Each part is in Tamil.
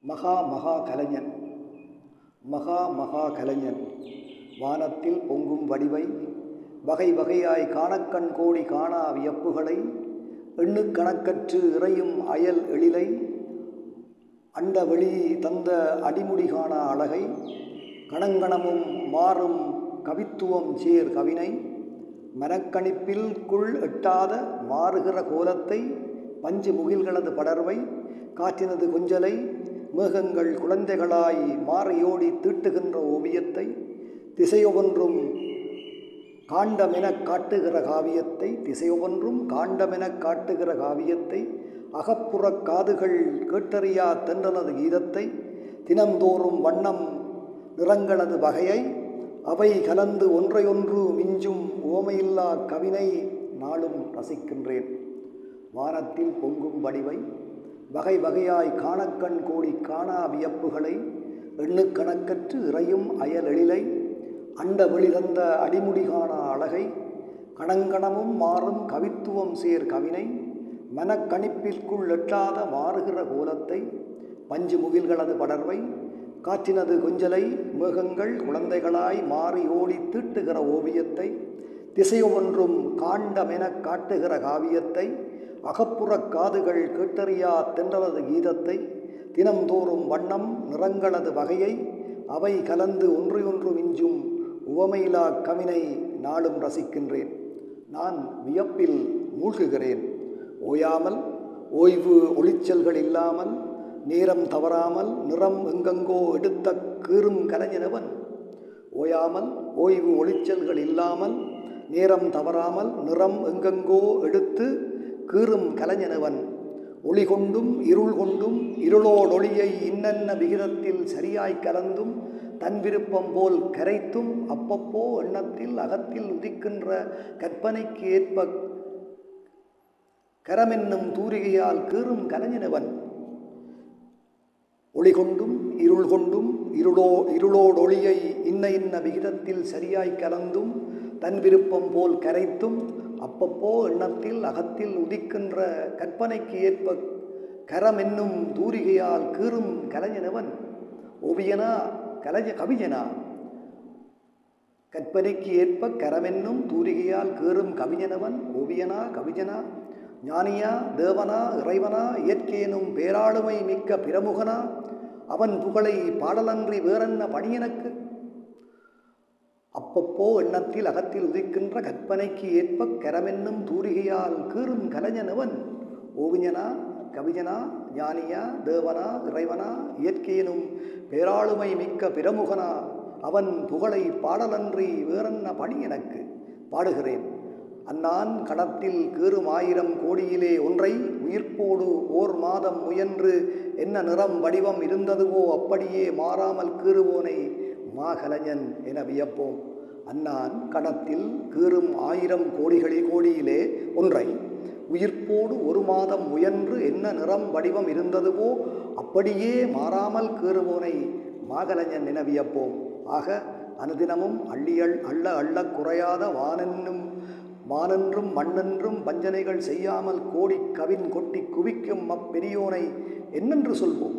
மகா கலைஞன். மகா கலைஞன் வானத்தில் பொங்கும் வடிவை வகை வகையாய் காணக்கண் கோடி காணா வியப்புகளை எண்ணுக்கணக்கற்று இறையும் அயல் எழிலை அண்ட வெளி தந்த அடிமுடி காணா அழகை கணங்கணமும் மாறும் கவித்துவம் சேர் கவினை மனக்கணிப்பில் எட்டாத மாறுகிற கோலத்தை பஞ்சு முகில்களது படர்வை காற்றினது கொஞ்சலை மேகங்கள் குழந்தைகளாய் மாறியோடி தீட்டுகின்ற ஓவியத்தை திசையொன்றும் காண்டமெனக் காட்டுகிற காவியத்தை அகப்புறக் காதுகள் கேட்டறியா தென்றலது கீதத்தை தினந்தோறும் வண்ணம் நிறங்களது வகையை அவை கலந்து ஒன்றையொன்று மிஞ்சும் ஓமையில்லா கவினை நாளும் ரசிக்கின்றேன். வானத்தில் பொங்கும் வடிவை வகை வகையாய் காணக்கண் கோடி காணா வியப்புகளை எண்ணுக்கணக்கற்று இறையும் அயல் எழிலை அண்ட வெளிதந்த அடிமுடி காணா அழகை கணங்கணமும் மாறும் கவித்துவம் சேர் கவினை மனக்கணிப்பிற்குள் எட்டாத மாறுகிற கோலத்தை பஞ்சு முகில்களது படர்வை காற்றினது கொஞ்சலை மேகங்கள் குழந்தைகளாய் மாறி ஓடி தீட்டுகிற ஓவியத்தை திசையொன்றும் காண்டமெனக் காட்டுகிற காவியத்தை அகப்புறக் காதுகள் கேட்டறியா தென்றலது கீதத்தை தினந்தோறும் வண்ணம் நிறங்களது வகையை அவை கலந்து ஒன்றையொன்று மிஞ்சும் உவமையிலா கவினை நாளும் ரசிக்கின்றேன். நான் வியப்பில் மூழ்குகிறேன். ஓயாமல் ஓய்வு ஒளிச்சல்கள் இல்லாமல் நேரம் தவறாமல் நிறம் எங்கெங்கோ எடுத்த கீறும் கலைஞனவன். ஓயாமல் ஓய்வு ஒளிச்சல்கள் இல்லாமல் நேரம் தவறாமல் நிறம் எங்கெங்கோ எடுத்து கீறும் கலைஞனவன். ஒளி கொண்டும் இருள் கொண்டும் இருளோடொளியை இன்னென்ன விகிதத்தில் சரியாய் கலந்தும் தன் விருப்பம் போல் கரைத்தும் அப்பப்போ எண்ணத்தில் அகத்தில் உதிக்கின்ற கற்பனைக்கு ஏற்ப கரமென்னும் தூரிகையால் கீறும் கலைஞனவன். ஒளி கொண்டும் இருள் கொண்டும் இருளோடொளியை இன்ன விகிதத்தில் சரியாய் கலந்தும் தன் விருப்பம் போல் கரைத்தும் அப்பப்போ எண்ணத்தில் அகத்தில் உதிக்கின்ற கற்பனைக்கு ஏற்ப கரமென்னும் தூரிகையால் கீறும் கலைஞனவன். ஓவியனா கவிஞனா? கற்பனைக்கு ஏற்ப கரமென்னும் தூரிகையால் கீறும் கவிஞனவன். ஓவியனா கவிஞனா? ஞானியா தேவனா இறைவனா? இயற்கையெனும் பேராளுமை மிக்க பிரமுகனா? அவன் புகழை பாடலன்றி வேறென்ன பணியனக்கு? அப்பப்போ எண்ணத்தில் அகத்தில் உதிக்கின்ற கற்பனைக்கு ஏற்ப கரமென்னும் தூரிகையால் கீறும் கலைஞனவன். ஓவியனா கவிஞனா? ஞானியா தேவனா இறைவனா? இயற்கையெனும் பேராளுமை மிக்க பிரமுகனா? அவன் புகழை பாடலன்றி வேறென்ன பணி எனக்கு? பாடுகிறேன். அந்நான் கடத்தில் கீறும் 1000 கோடியிலே ஒன்றை உயிர்ப்போடு ஓர் மாதம் முயன்று என்ன நிறம் வடிவம் இருந்ததுவோ அப்படியே மாறாமல் கீறுவோனை மாகலைஞன் என வியப்போம். அந்நான் கடத்தில் கீறும் 1000 கோடியிலே ஒன்றை உயிர்ப்போடு ஒரு மாதம் முயன்று என்ன நிறம் வடிவம் இருந்ததுவோ அப்படியே மாறாமல் கீறுவோனை மாகலைஞன் என வியப்போம். ஆக அனுதினமும் அள்ள குறையாத வானென்றும் மண்ணென்றும் வஞ்சனைகள் செய்யாமல் கோடி கவின் கொட்டி குவிக்கும் அப்பெரியோனை என்னென்று சொல்வோம்?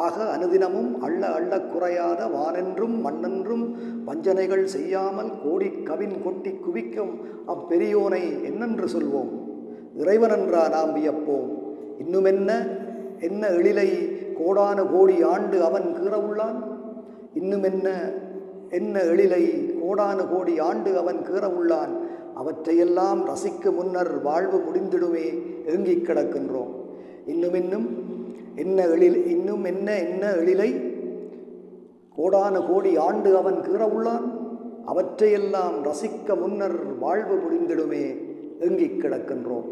ஆக அனுதினமும் அள்ள குறையாத வானென்றும் மண்ணென்றும் வஞ்சனைகள் செய்யாமல் கோடி கவின் கொட்டி குவிக்கும் அப்பெரியோனை என்னென்று சொல்வோம்? இறைவனென்றா நாம் வியப்போம். இன்னும் என்ன எழிலை கோடான கோடி ஆண்டு அவன் கீறவுள்ளான்? இன்னும் என்ன எழிலை கோடான கோடி ஆண்டு அவன் கீறவுள்ளான்? அவற்றையெல்லாம் ரசிக்க முன்னர் வாழ்வு முடிந்திடுமே ஏங்கிக் கிடக்கின்றோம். இன்னும் என்ன எழிலை கோடான கோடி ஆண்டு அவன் கீறவுள்ளான்? அவற்றையெல்லாம் ரசிக்க முன்னர் வாழ்வு முடிந்திடுமே ஏங்கிக் கிடக்கின்றோம்.